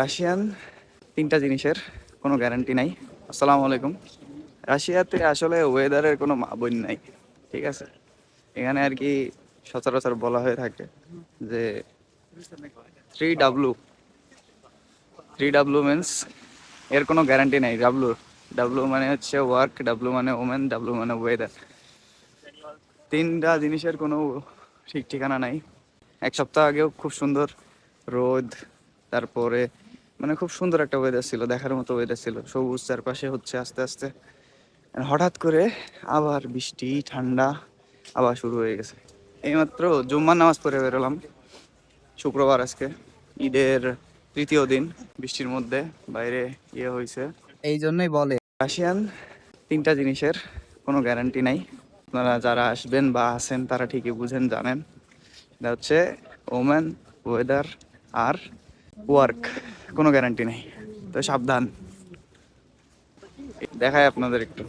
Russian তিনটা জিনিসের কোনো গ্যারান্টি নাই। আসসালামু আলাইকুম। রাশিয়াতে আসলে ওয়েদারের কোনো মাবইন নাই, ঠিক আছে। এখানে আর কি সচরাচর বলা হয়ে থাকে যে 3W 3W মিনস এর কোনো গ্যারান্টি নাই। ডাব্লু মানে হচ্ছে ওয়ার্ক, ডাব্লু মানে ওমেন, ডাব্লু মানে ওয়েদার। তিনটা জিনিসের কোনো ঠিক ঠিকানা নাই। এক সপ্তাহ আগেও খুব সুন্দর রোদ, তারপরে মানে খুব সুন্দর একটা ওয়েদার ছিল, দেখার মতো ওয়েদার ছিল, সবুজ চারপাশে হচ্ছে আস্তে আস্তে। হঠাৎ করে আবার বৃষ্টি, ঠান্ডা আবার শুরু হয়ে গেছে। এইমাত্র জুম্মার নামাজ পড়ে বেরোলাম, শুক্রবার আজকে, ঈদের তৃতীয় দিন। বৃষ্টির মধ্যে বাইরে হয়েছে। এই জন্যই বলে রাশিয়ান তিনটা জিনিসের কোনো গ্যারান্টি নাই। আপনারা যারা আসবেন বা আছেন তারা ঠিকই বুঝেন, জানেন। এটা হচ্ছে ওমেন, ওয়েদার আর ওয়ার্ক, কোনো গ্যারান্টি নেই। তো সাবধান। দেখায় আপনাদের একটু।